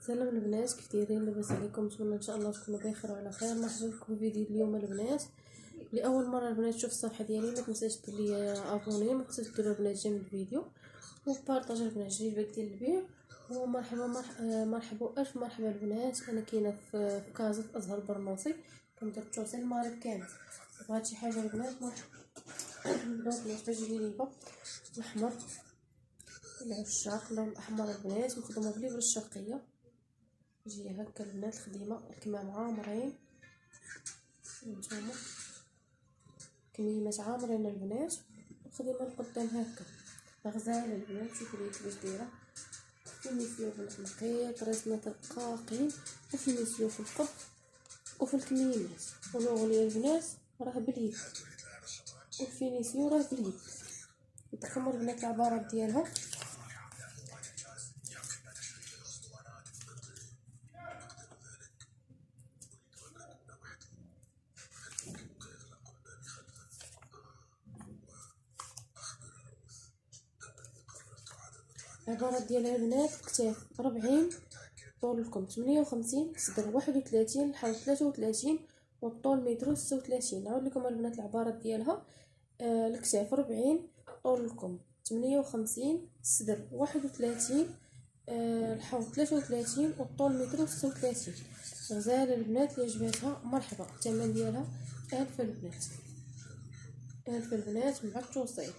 سلام البنات، كيف دايرين؟ لاباس عليكم؟ نتمنى ان شاء الله تكونوا بخير وعلى خير. مرحبا بكم في فيديو اليوم البنات. لاول مره البنات تشوف الصفحه ديالي ما تنساش دير لي ابوني، ما تنساش ديروا البنات جيم الفيديو وبارطاجي البنات الجريبات ديال البيع. ومرحبا الف مرحبا البنات. انا كاينه في كازا في ازهر البرنوصي، كندير التوصيل المغرب كامل. بغات شي حاجه البنات مرحبا. البنات الجليبه الاحمر العشاق اللون الاحمر البنات مخدومه بالابره الشرقيه. جي هكا البنات الخديمه الكمام عامرين، نتوما كميمات عامرين البنات. الخديمه القدام هكا غزاله البنات. شوفوا لي كيفاش دايره فينيسيو بالنقيط، رسمه القاقي وفينيسيو في القب وفي الكميمات. ولوغلي البنات راه باليد والفينيسيو راه باليد. نتكمل البنات العبارات ديالها. العبارات ديالها البنات: الكتاف 40، طول الكم 58، صدر 31، الحوض 33، والطول متر 36. نعاود لكم البنات العبارات ديالها. الكتاف 40، طول الكم 58، صدر 31، الحوض 33، والطول متر 36. غزاله البنات اللي عجباتها مرحبا. الثمن ديالها 1000 البنات، 1000 البنات مع التوصيل.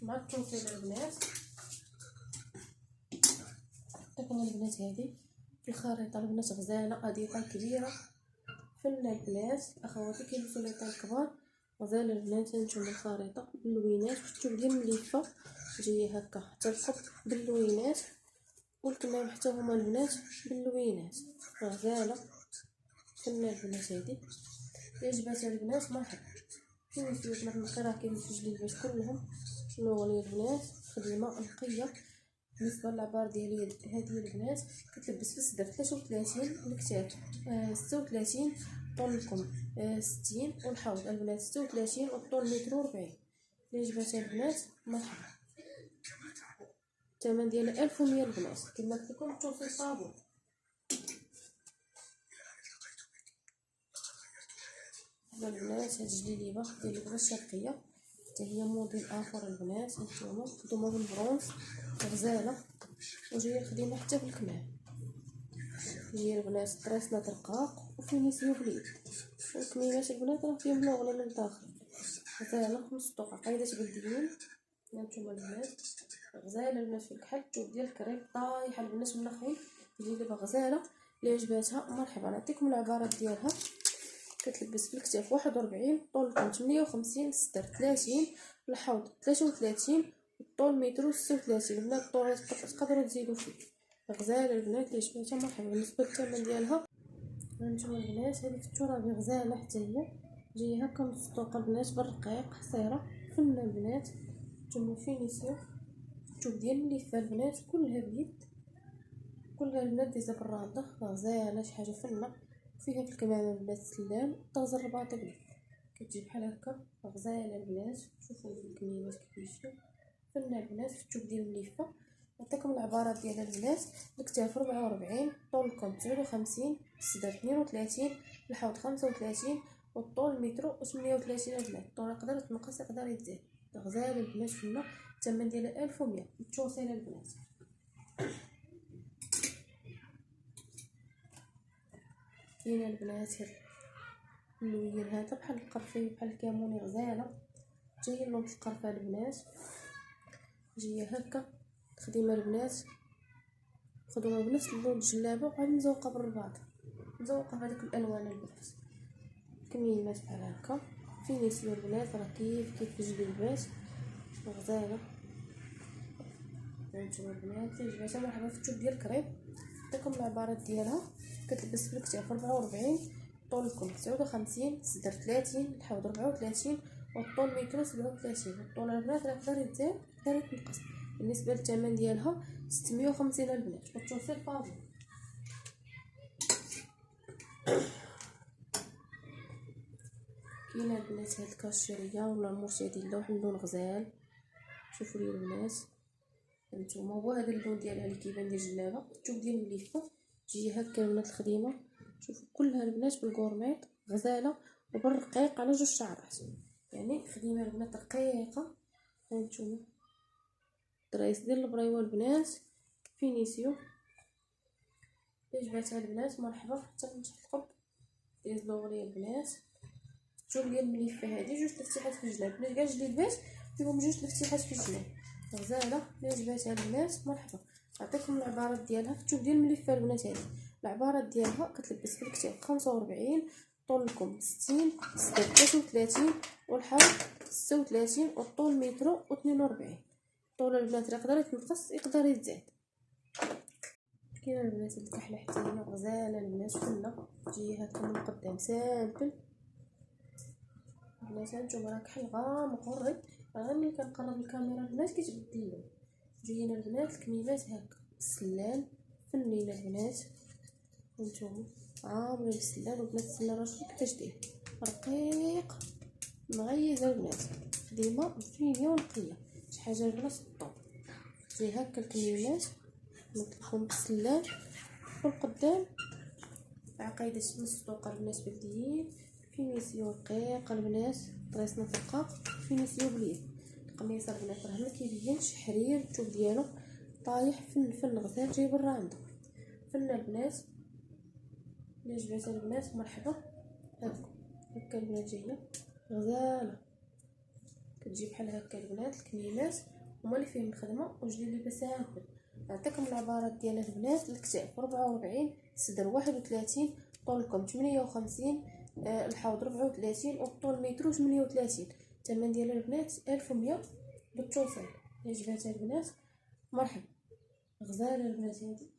مع التوصيل البنات. تكون البنات هذه في الخريطه البنات غزاله اديطه كبيره. فلنا البنات اخواتي كيلبسوا لي طال كبار. غزاله البنات نتوما الخريطه باللوينات والثوب ديال مليفه جايه هكا حتى القب باللوينات، والكمام حتى هما البنات باللوينات. غزاله. فلنا البنات هذه عجباتها البنات مرحبا. فينيسيو بنات النقي راه كاين في الجليبات كلهم. شنو البنات خدمه نقيه. بالنسبه للعبار ديالي هذه البنات كتلبس في الصدر 33، الكتاف 36، طول الكم 60، والحوض البنات 36، والطول متر 40. اللي عجباتها البنات مرحبا. الثمن ديالها 1100 البنات. كما قلت لكم التوصيل صابون. البنات هاد الجليبه ديال الابره الشرقيه حتى هي موديل اخر البنات. هانتوما مخدومه بالبرونز غزاله وجايه خديمه حتى في الكمام. جايه البنات طريسنات رقاق وفينيسيو باليد، والكميمات البنات راه فيهم لوغلي من الداخل. غزاله 5 دقائق قايده بالديون. هانتوما البنات غزاله البنات في الكحل. الثوب ديال الكريب طايحه البنات من الاخرين. جليبه غزاله اللي عجباتها مرحبا. نعطيكم العبارات ديالها. كتلبس في الكتاف 41، طول 58، الصدر 30، الحوض 33، والطول متر 36. البنات الطول تقدروا تزيدوا فيه. غزاله البنات اللي عجباتها مرحبا. بالنسبه للثمن ديالها هانتوما البنات هذه في الترابي غزاله حتى هي جايه هكا مسطوقه البنات بالرقيق حصيره. فلنا البنات نتوما فينيسيو الثوب ديال الليفه البنات كلها باليد، كلها البنات ديزا بالراده. غزاله شي حاجه فنه. فيها في الكمامه البنات سلام طاز الرباط باليد كتجي بحال هكا. غزاله البنات. شوفوا الكميمات كيفاش فلنا البنات في الثوب ديال الليفه. نعطيكم العبارات ديال البنات. الكتاف 44، طول الكم 59، الصدر 32، الحوض 35، والطول متر 38 البنات. الطول يقدر يتنقص يقدر يتزاد. غزاله البنات فينا. الثمن ديالها 1100. التوصيل البنات. كاينه البنات هاد اللوين هذا بحال القرفي بحال الكموني غزاله. جايه لون القرفه البنات جايه هكا خديمه البنات خدومه بنفس اللون الجلابه وعاد مزوقه بالرباط، مزوقه بهذيك الالوان البنات. كميمات بحال هكا. فينيسيو البنات راه كيف الجليبات غزاله. هانتوما البنات اللي عجباتها مرحبا في الثوب ديال الكريب. نعطيكم العبارات ديالها. كتلبس في الكتاف 44، طول الكم 59، الصدر 30، الحوض 34، والطول متر 37. والطول البنات راه يقدر يتزاد يقدر يتنقص. بالنسبه للثمن ديالها 650 البنات والتوصيل فاضي. كاينه البنات هاد الكاشيريه ولا المرشديله واحد اللون غزال. شوفوا لي البنات هانتوما هو هذا اللون ديالها اللي كيبان لي جلابه. الثوب ديال مليفه تجي هكا البنات الخديمه. شوفوا كلها البنات بالكورميط غزاله وبالرقيق على جوج شعرات، يعني خديمه البنات رقيقه. هانتوما الدريس ديال البريوه البنات فينيسيو. عجباتها البنات مرحبا. حتى من تحت القب ديال الاغنيه البنات. الثوب ديال المليفه هذه جوج تفتيحات في الجناب، بلا كاع جليبات فيهم جوج تفتيحات في الجناب غزاله. اللي عجباتها البنات مرحبا. نعطيكم العبارات ديالها في الثوب ديال المليفه البنات. هذه العبارات ديالها كتلبس في الكتاف 45، طول الكم 60، الصدر 33، والحوض 36، والطول متر و42. طول البنات يقدر يتنقص يقدر يتزاد. كاينه البنات الكحله حتى هي غزاله البنات فنه. تجي هكا من القدام سامبل البنات. هانتوما راه كحل غامق ورد، غير ملي كنقرب الكاميرا البنات كيتبدل اللون. جايين البنات الكميمات هكا بالسلان فنينه البنات. هانتوما عامرين بالسلان. والبنات السلان راه شوفوا كيفاش داير رقيق مغيزه البنات. خديمه فينيه ونقيه شي حاجه البنات الطوب. جاي هكا الكميمات نطلقهم بالسلان والقدام عقيده مسطوقه البنات بلديين. فينيسيو رقيق البنات طريسنا ثقه فينيسيو بليد. القميص البنات راه ما كيبينش حرير. الثوب ديالو طايح فن غزال جاي برا عنده فن البنات. اللي عجباتها البنات مرحبا. هكا البنات جايه غزاله كتجي بحال هكا البنات. الكميمات هما اللي فيهم الخدمه وجدي سامبل. نعطيكم العبارات ديال البنات. الكتاف 44، الصدر 31، طولكم 58، الحوض 34، والطول متر 38. الثمن ديال البنات 1100 بالتوصيل. عجباتها البنات مرحبا غزاله البنات هذه.